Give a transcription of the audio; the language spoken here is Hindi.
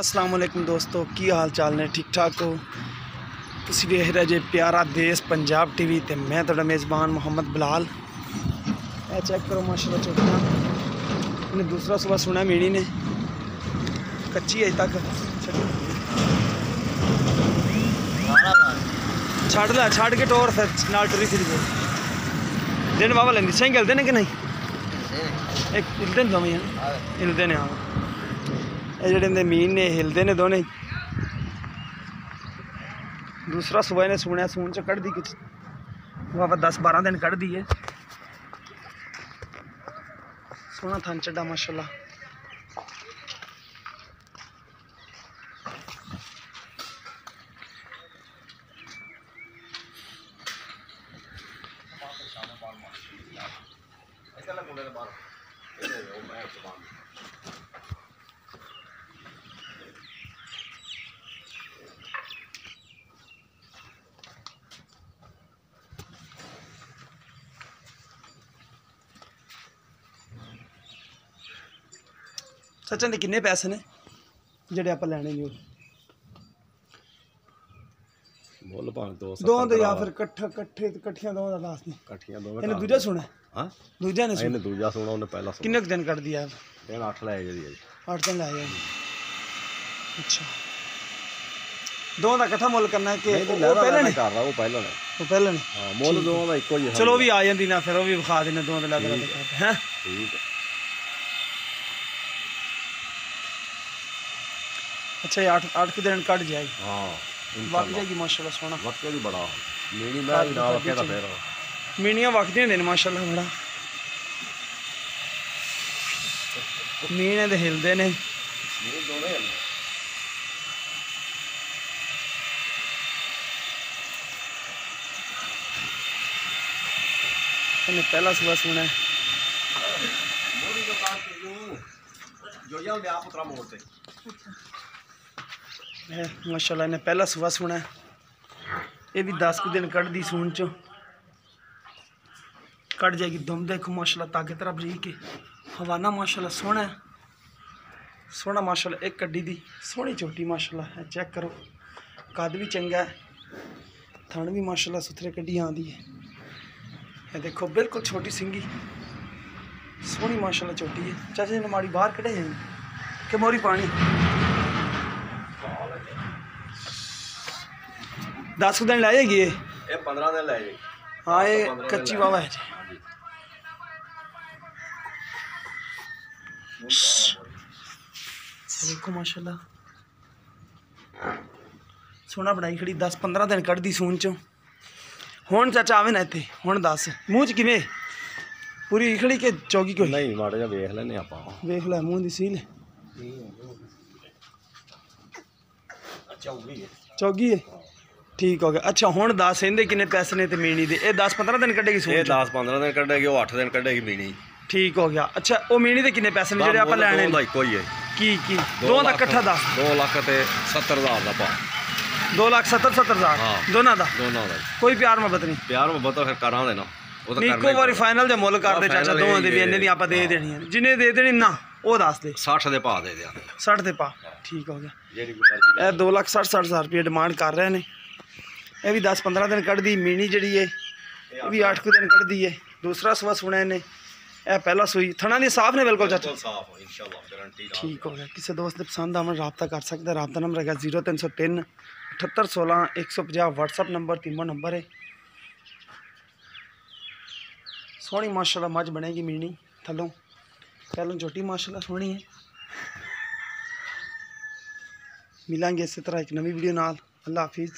अस्सलाम वालेकुम दोस्तों, की हाल चाल ने? ठीक ठाक हो? तुसी देख रहे जे प्यारा देश पंजाब टीवी ते मैं तुहाडा मेज़बान मोहम्मद बिलाल। ए चेक करो माशाल्लाह चोटियां। इन्हें दूसरा सुबह सुना मीणी ने कच्ची अजे तक छड़ के टोर फिर नाल टुरी फिर दिन बाबा लेंदी सही हिलदे ने कि नहीं? एक हिलदे ने दोवें हिलदे ने। हाँ ये जेडे मीन ने हिलते ने दोने। दूसरा सुबह ने सुने सून च कढ़ दी कुछ बाबा 10-12 दिन कढ़ दी है। सोना थन चढ़ा माशाल्लाह। सचिन के किन्ने पैसे ने जेडे आप लैने ने? मुल भावें दो तो या फिर कट्ठियां दो दा लास्ट ने कट्ठियां दो। इन्हें दूजा सुना? हां दूजा ने सुना। दूजा सुना उन्हें पहला सुना। किन्ने दिन कट दिया? दिन 8 लाए जी। 8 दिन लाए। अच्छा दो दा इकट्ठा मुल करना है कि वो पहले ने कर रहा? वो पहले ने। वो पहले ने। हां मुल दो दा इको ही है। चलो भी आ जांदी ना फिर वो भी विखा देने दो दे लग रहा है। ठीक है। अच्छा ये 8 दिन कट जाएगी। हाँ वक जाएगी माशाल्लाह। सोना वक्त भी बड़ा मीनी मैं भी नाल रखे फिर मीनियां वकदियां ने माशाल्लाह। बड़ा मीने दे हिलदे ने। मीनी दोने इन्हें पहला सुबह सुना है मोरी को काट के जो या ले आप उतरा मोड़ते माशाल्लाह। इन्हें पहला सुबह सुना है। ये भी 10 दिन कट दी सून चो कट जाएगी। दुम देखो माशाल्लाह ताकत रब जी के हवाना माशाल्लाह सोना है। सोना माशाल्लाह एक कड्डी दी सोहनी चोटी माशाल्लाह है। चेक करो कद भी चंगा है। थन भी माशाल्लाह सुथरे कड्डी आँदी है। ये देखो बिल्कुल छोटी सिंगी सोहनी माशाल्लाह चोटी है। चाचा जी ने माड़ी बाहर कढ़े जाएंगे कि मोरी पानी 10 दिन लै जाएगी। ये 15 दिन लै जाएगी। हाँ ये कच्ची वावा है जी। देखो माशाल्लाह सोना बनाई खड़ी 10-15 दिन कढ़ दी सून चो। हुण चाचा आवे ना इत्थे हुण दस मूँह च किवें पूरी खड़ी के चौगी कोई नहीं? माड़ा जिहा वेख लैने आपां। वेख लै मूँह दी सील चौगी है। ठीक हो गया। अच्छा हुण दस इहदे किन्ने पैसे ने ते मीनी दे? ये 10-15 दिन कढ़ेगी सून? ये 10-15 दिन कढ़ेगी। वो 8 दिन कढ़ेगी मीनी। ठीक हो गया। अच्छा वो मीनी दे किन्ने पैसे ने जेडे आपां लैणे ने? इको ही है। की दोवां दा इकट्ठा 10 2,70,000 दा भाव। 2,70,000 दोनों दा? दोनों दा कोई प्यार मोहब्बत नहीं? प्यार मोहब्बत तो फिर करा देना इको बारी फाइनल दे मुल कर दे चाचा दोवां दे भी इन्ने दी आपां दे देनी है। जिन्ने दे देनी ना वो दस दे। 60 दे भाव दे दिया। 60 दे भाव। ठीक हो गया। ए 2,60,60,000 रुपये डिमांड कर रहे हैं। ये भी 10-15 दिन कढ़ दी मीनी जी है। ये भी 8 दिन कढ़ दी है। दूसरा सुबह सुना इन्हें ए पहला सुई थना दी साफ ने बिल्कुल चाचा? ठीक हो गया। किसी दोस्त ने पसंद आवन रबता कर सकता है। रबता नंबर है 0303 7816 150। व्हाट्सअप नंबर तीमो नंबर है। सोहनी माशाल्लाह मझ बनेगी मीनी थलों पहलों चोटी माशाल्लाह सोहनी है। मिलेंगे इसी तरह एक नवी वीडियो नाल। अल्लाह हाफिज़।